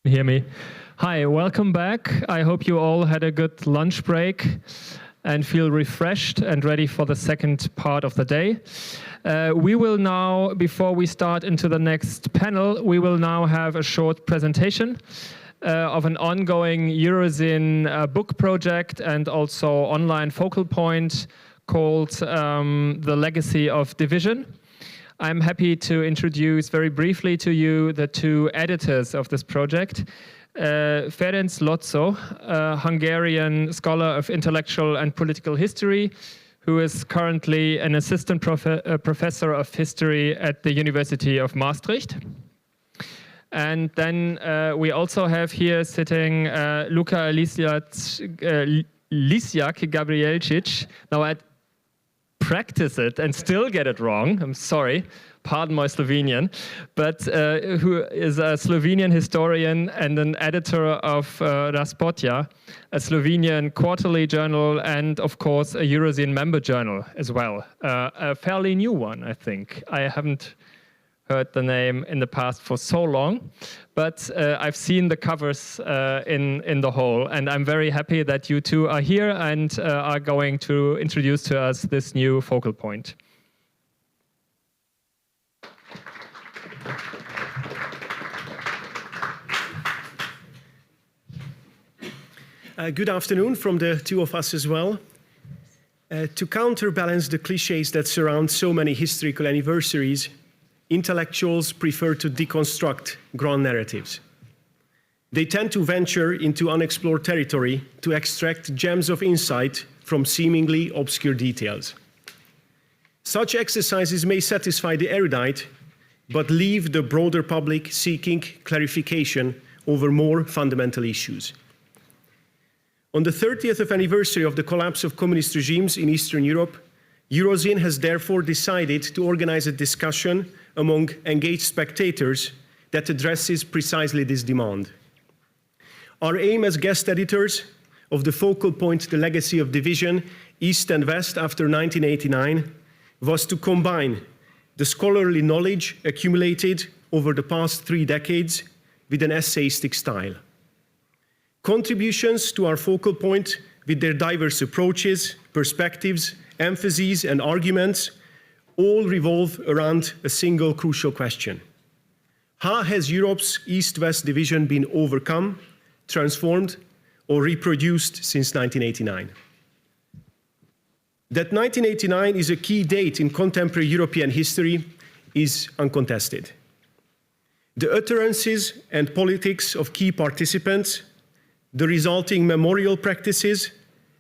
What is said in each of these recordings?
Hear me? Hi, welcome back. I hope you all had a good lunch break and feel refreshed and ready for the second part of the day. We will now, before we start into the next panel, we will now have a short presentation of an ongoing Eurozine book project and also online focal point called The Legacy of Division. I'm happy to introduce very briefly to you the two editors of this project. Ferenc Lotso, a Hungarian scholar of intellectual and political history, who is currently an assistant professor of history at the University of Maastricht. And then we also have here sitting Luka Lisjak-Gabrielčić. Now I practice it and still get it wrong. I'm sorry. Pardon my Slovenian, but who is a Slovenian historian and an editor of Razpotja, a Slovenian quarterly journal, and of course a Eurozine member journal as well. A fairly new one, I think. I haven't heard the name in the past for so long, but I've seen the covers in the whole, and I'm very happy that you two are here and are going to introduce to us this new focal point. Good afternoon from the two of us as well. To counterbalance the cliches that surround so many historical anniversaries, intellectuals prefer to deconstruct grand narratives. They tend to venture into unexplored territory to extract gems of insight from seemingly obscure details. Such exercises may satisfy the erudite, but leave the broader public seeking clarification over more fundamental issues. On the 30th anniversary of the collapse of communist regimes in Eastern Europe, Eurozine has therefore decided to organize a discussion among engaged spectators that addresses precisely this demand. Our aim as guest editors of the focal point The Legacy of Division, East and West after 1989, was to combine the scholarly knowledge accumulated over the past 3 decades with an essayistic style. Contributions to our focal point with their diverse approaches, perspectives, emphases, and arguments all revolve around a single crucial question. How has Europe's East-West division been overcome, transformed, or reproduced since 1989? That 1989 is a key date in contemporary European history is uncontested. The utterances and politics of key participants, the resulting memorial practices,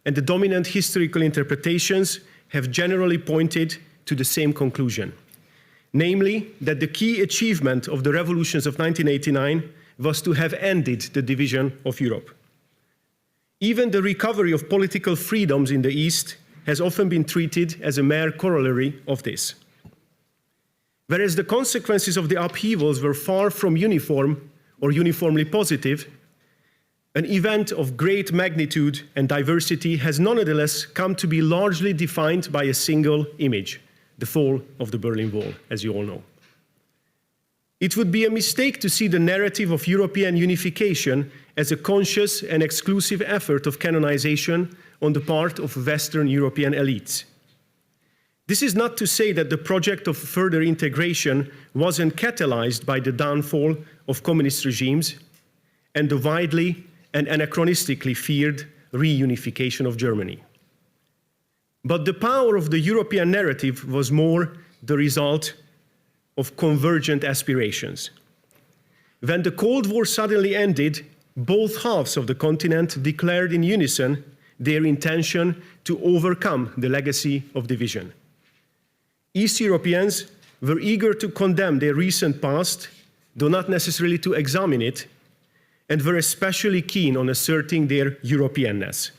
and the dominant historical interpretations have generally pointed to the same conclusion, namely that the key achievement of the revolutions of 1989 was to have ended the division of Europe. Even the recovery of political freedoms in the East has often been treated as a mere corollary of this. Whereas the consequences of the upheavals were far from uniform or uniformly positive, an event of great magnitude and diversity has nonetheless come to be largely defined by a single image, the fall of the Berlin Wall, as you all know. It would be a mistake to see the narrative of European unification as a conscious and exclusive effort of canonization on the part of Western European elites. This is not to say that the project of further integration wasn't catalyzed by the downfall of communist regimes and the widely and anachronistically feared reunification of Germany. But the power of the European narrative was more the result of convergent aspirations. When the Cold War suddenly ended, both halves of the continent declared in unison their intention to overcome the legacy of division. East Europeans were eager to condemn their recent past, though not necessarily to examine it, and were especially keen on asserting their Europeanness.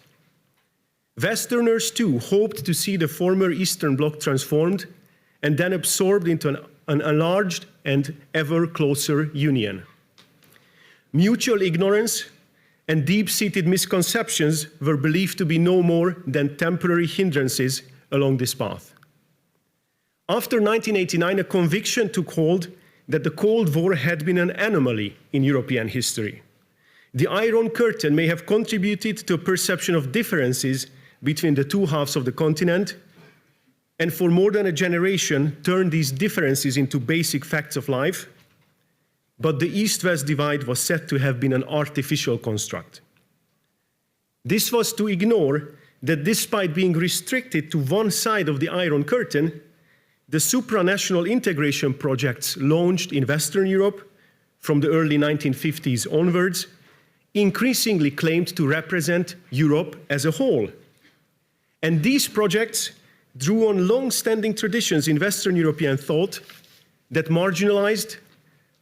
Westerners, too, hoped to see the former Eastern Bloc transformed and then absorbed into an enlarged and ever closer union. Mutual ignorance and deep-seated misconceptions were believed to be no more than temporary hindrances along this path. After 1989, a conviction took hold that the Cold War had been an anomaly in European history. The Iron Curtain may have contributed to a perception of differences between the two halves of the continent, and for more than a generation turned these differences into basic facts of life, but the East-West divide was said to have been an artificial construct. This was to ignore that despite being restricted to one side of the Iron Curtain, the supranational integration projects launched in Western Europe from the early 1950s onwards increasingly claimed to represent Europe as a whole. And these projects drew on long-standing traditions in Western European thought that marginalized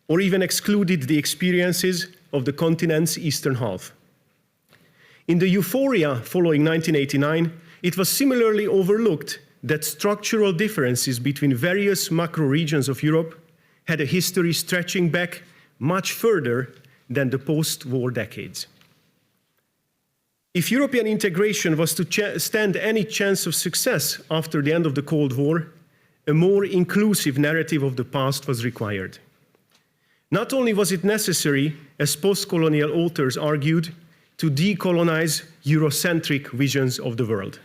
or even excluded the experiences of the continent's eastern half. In the euphoria following 1989, it was similarly overlooked that structural differences between various macro regions of Europe had a history stretching back much further than the post-war decades. If European integration was to stand any chance of success after the end of the Cold War, a more inclusive narrative of the past was required. Not only was it necessary, as post-colonial authors argued, to decolonize Eurocentric visions of the world.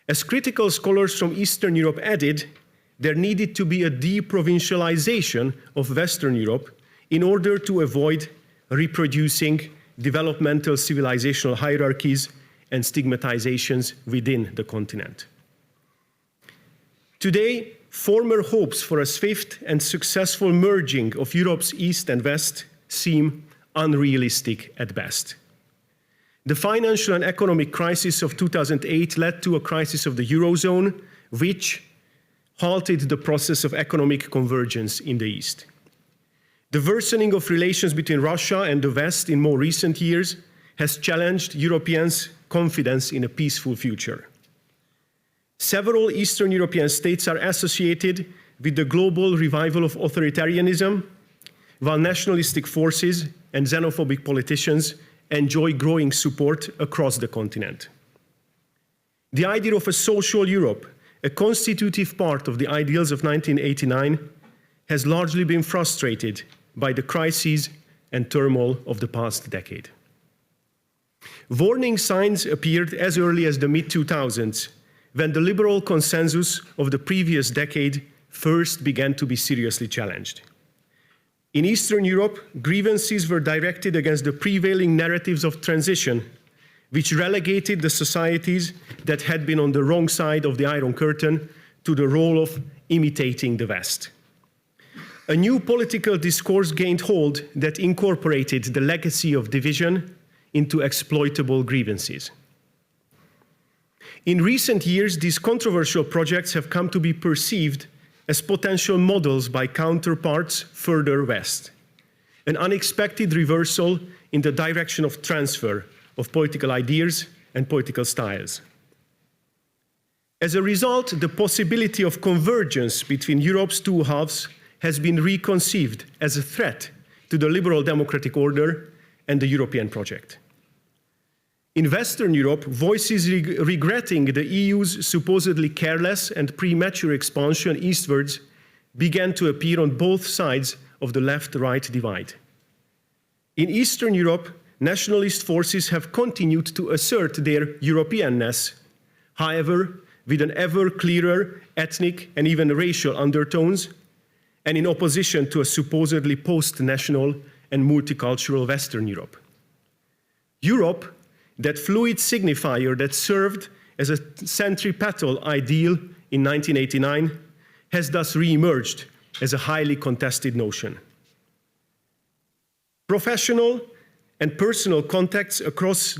As critical scholars from Eastern Europe added, there needed to be a deprovincialization of Western Europe in order to avoid reproducing developmental civilizational hierarchies and stigmatizations within the continent. Today, former hopes for a swift and successful merging of Europe's East and West seem unrealistic at best. The financial and economic crisis of 2008 led to a crisis of the Eurozone, which halted the process of economic convergence in the East. The worsening of relations between Russia and the West in more recent years has challenged Europeans' confidence in a peaceful future. Several Eastern European states are associated with the global revival of authoritarianism, while nationalistic forces and xenophobic politicians enjoy growing support across the continent. The idea of a social Europe, a constitutive part of the ideals of 1989, has largely been frustrated by the crises and turmoil of the past decade. Warning signs appeared as early as the mid-2000s, when the liberal consensus of the previous decade first began to be seriously challenged. In Eastern Europe, grievances were directed against the prevailing narratives of transition, which relegated the societies that had been on the wrong side of the Iron Curtain to the role of imitating the West. A new political discourse gained hold that incorporated the legacy of division into exploitable grievances. In recent years, these controversial projects have come to be perceived as potential models by counterparts further west, an unexpected reversal in the direction of transfer of political ideas and political styles. As a result, the possibility of convergence between Europe's two halves has been reconceived as a threat to the liberal democratic order and the European project. In Western Europe, voices regretting the EU's supposedly careless and premature expansion eastwards began to appear on both sides of the left-right divide. In Eastern Europe, nationalist forces have continued to assert their Europeanness, however, with an ever clearer ethnic and even racial undertones, and in opposition to a supposedly post-national and multicultural Western Europe. Europe, that fluid signifier that served as a centripetal ideal in 1989, has thus re-emerged as a highly contested notion. Professional and personal contacts across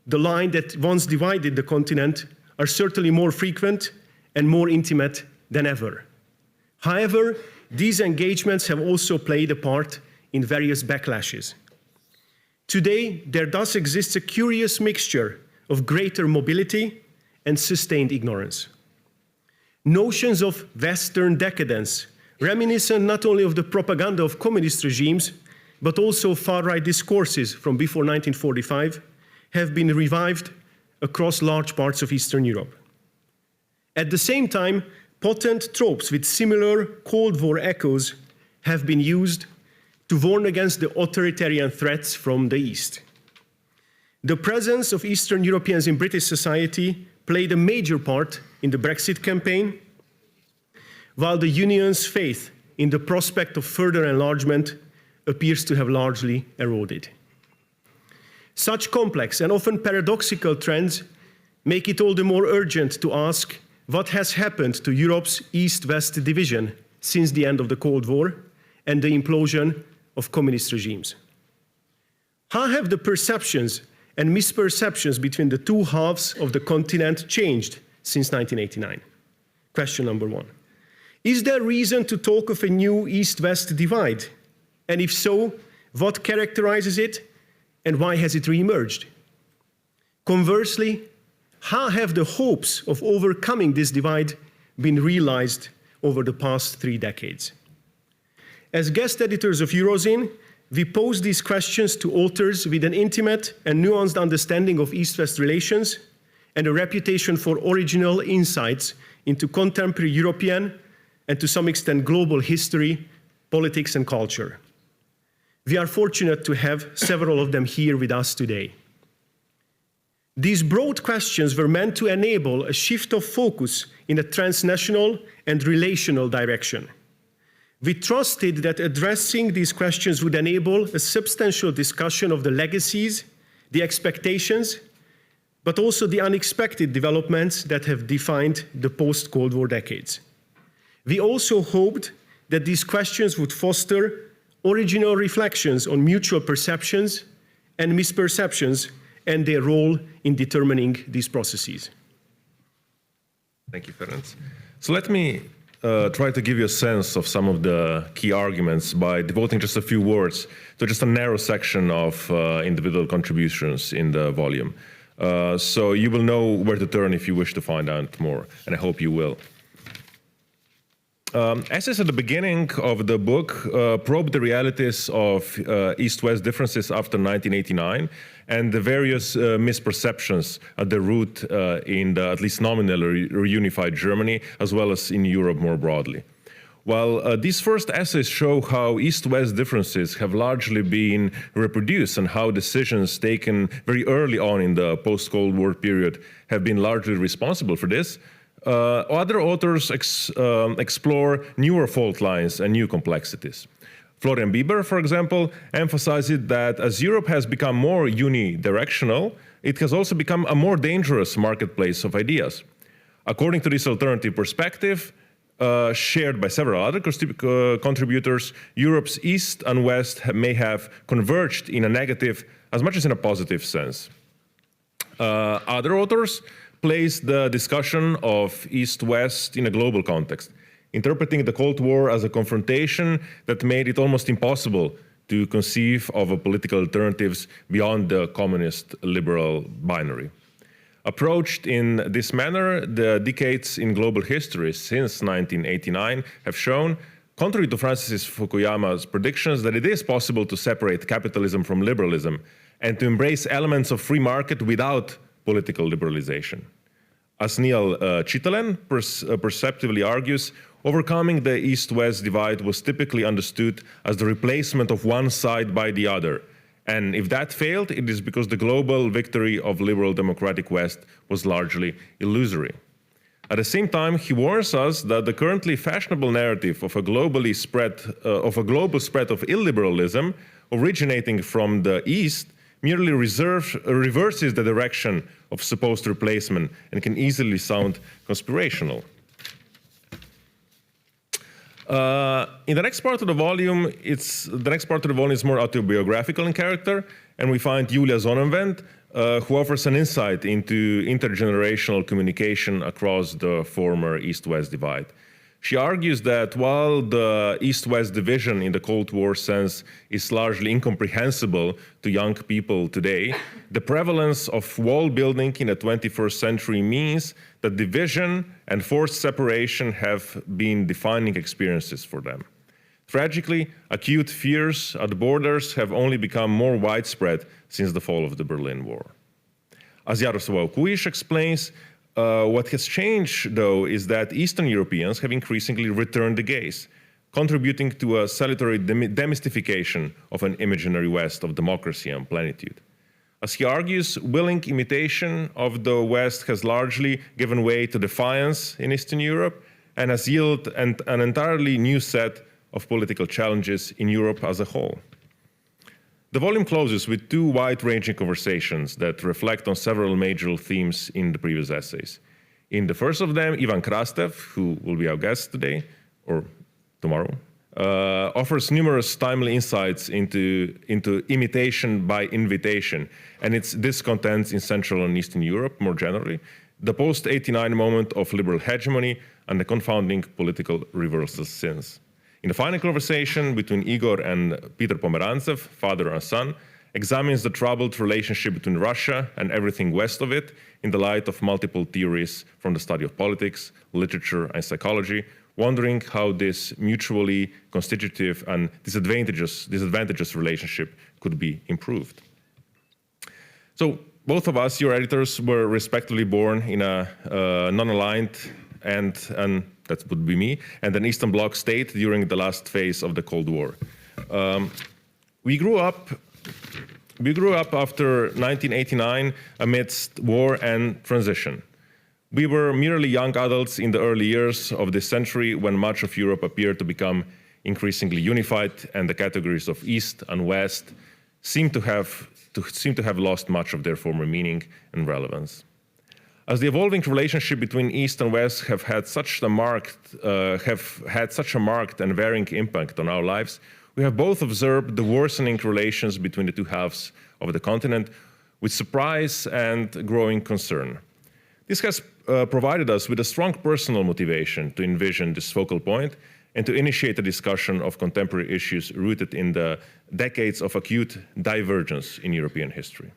the line that once divided the continent are certainly more frequent and more intimate than ever. However, these engagements have also played a part in various backlashes. Today, there thus exists a curious mixture of greater mobility and sustained ignorance. Notions of Western decadence, reminiscent not only of the propaganda of communist regimes, but also far-right discourses from before 1945, have been revived across large parts of Eastern Europe. At the same time, potent tropes with similar Cold War echoes have been used to warn against the authoritarian threats from the East. The presence of Eastern Europeans in British society played a major part in the Brexit campaign, while the Union's faith in the prospect of further enlargement appears to have largely eroded. Such complex and often paradoxical trends make it all the more urgent to ask what has happened to Europe's East-West division since the end of the Cold War and the implosion of communist regimes. How have the perceptions and misperceptions between the two halves of the continent changed since 1989? Question number one. Is there reason to talk of a new East-West divide? And if so, what characterizes it and why has it re-emerged? Conversely, how have the hopes of overcoming this divide been realized over the past 3 decades? As guest editors of Eurozine, we pose these questions to authors with an intimate and nuanced understanding of East-West relations and a reputation for original insights into contemporary European and to some extent global history, politics and culture. We are fortunate to have several of them here with us today. These broad questions were meant to enable a shift of focus in a transnational and relational direction. We trusted that addressing these questions would enable a substantial discussion of the legacies, the expectations, but also the unexpected developments that have defined the post-Cold War decades. We also hoped that these questions would foster original reflections on mutual perceptions and misperceptions and their role in determining these processes. Thank you, Ferenc. So let me try to give you a sense of some of the key arguments by devoting just a few words to just a narrow section of individual contributions in the volume. So you will know where to turn if you wish to find out more, and I hope you will. Essays at the beginning of the book probe the realities of East-West differences after 1989 and the various misperceptions at the root in the at least nominally reunified Germany, as well as in Europe more broadly. While these first essays show how East-West differences have largely been reproduced and how decisions taken very early on in the post-Cold War period have been largely responsible for this, other authors explore newer fault lines and new complexities. Florian Bieber, for example, emphasizes that as Europe has become more unidirectional, it has also become a more dangerous marketplace of ideas. According to this alternative perspective, shared by several other contributors, Europe's East and West may have converged in a negative as much as in a positive sense. Other authors place the discussion of East-West in a global context, interpreting the Cold War as a confrontation that made it almost impossible to conceive of political alternatives beyond the communist-liberal binary. Approached in this manner, the decades in global history since 1989 have shown, contrary to Francis Fukuyama's predictions, that it is possible to separate capitalism from liberalism and to embrace elements of free market without political liberalization. As Neil Chitalen perceptively argues, overcoming the East-West divide was typically understood as the replacement of one side by the other. And if that failed, it is because the global victory of liberal democratic West was largely illusory. At the same time, he warns us that the currently fashionable narrative of a global spread of illiberalism originating from the East merely reverses the direction of supposed replacement and can easily sound conspirational. In the next part of the volume, is more autobiographical in character, and we find Julia Sonnenwend, who offers an insight into intergenerational communication across the former East-West divide. She argues that while the East-West division in the Cold War sense is largely incomprehensible to young people today, the prevalence of wall building in the 21st century means that division and forced separation have been defining experiences for them. Tragically, acute fears at the borders have only become more widespread since the fall of the Berlin Wall. As Jaroslav Kujiš explains, what has changed, though, is that Eastern Europeans have increasingly returned the gaze, contributing to a salutary demystification of an imaginary West of democracy and plenitude. As he argues, willing imitation of the West has largely given way to defiance in Eastern Europe and has yielded an entirely new set of political challenges in Europe as a whole. The volume closes with two wide-ranging conversations that reflect on several major themes in the previous essays. In the first of them, Ivan Krastev, who will be our guest today, or tomorrow, offers numerous timely insights into imitation by invitation and its discontents in Central and Eastern Europe more generally, the post-89 moment of liberal hegemony, and the confounding political reversals since. In the final conversation between Igor and Peter Pomerantsev, father and son, examines the troubled relationship between Russia and everything west of it in the light of multiple theories from the study of politics, literature, and psychology, wondering how this mutually constitutive and disadvantageous relationship could be improved. So both of us, your editors, were respectively born in a non-aligned and that would be me, and an Eastern Bloc state during the last phase of the Cold War. We grew up after 1989 amidst war and transition. We were merely young adults in the early years of this century when much of Europe appeared to become increasingly unified and the categories of East and West seem to have lost much of their former meaning and relevance. As the evolving relationship between East and West have had such a marked and varying impact on our lives, we have both observed the worsening relations between the two halves of the continent with surprise and growing concern. This has provided us with a strong personal motivation to envision this focal point and to initiate a discussion of contemporary issues rooted in the decades of acute divergence in European history.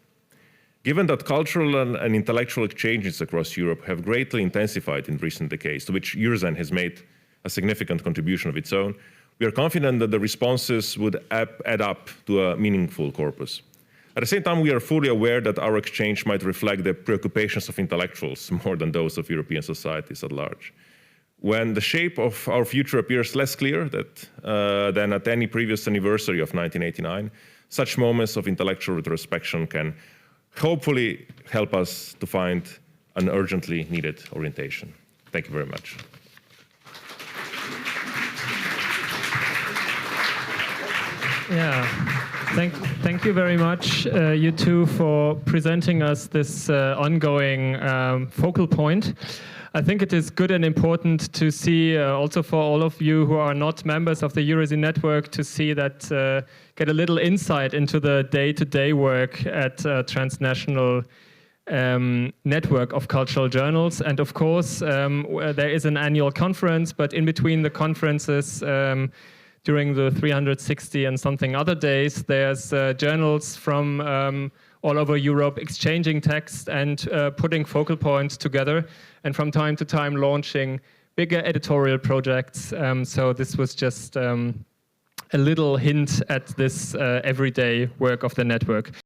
Given that cultural and intellectual exchanges across Europe have greatly intensified in recent decades, to which Eurozine has made a significant contribution of its own, we are confident that the responses would add up to a meaningful corpus. At the same time, we are fully aware that our exchange might reflect the preoccupations of intellectuals more than those of European societies at large. When the shape of our future appears less clear than at any previous anniversary of 1989, such moments of intellectual retrospection can hopefully help us to find an urgently needed orientation. Thank you very much. Yeah, thank you very much, you two, for presenting us this ongoing focal point. I think it is good and important to see, also for all of you who are not members of the Eurozine network, to see that, get a little insight into the day-to-day work at a transnational network of cultural journals. And of course, there is an annual conference, but in between the conferences, during the 360 and something other days, there's journals from all over Europe exchanging text and putting focal points together, and from time to time launching bigger editorial projects. So this was just a little hint at this everyday work of the network.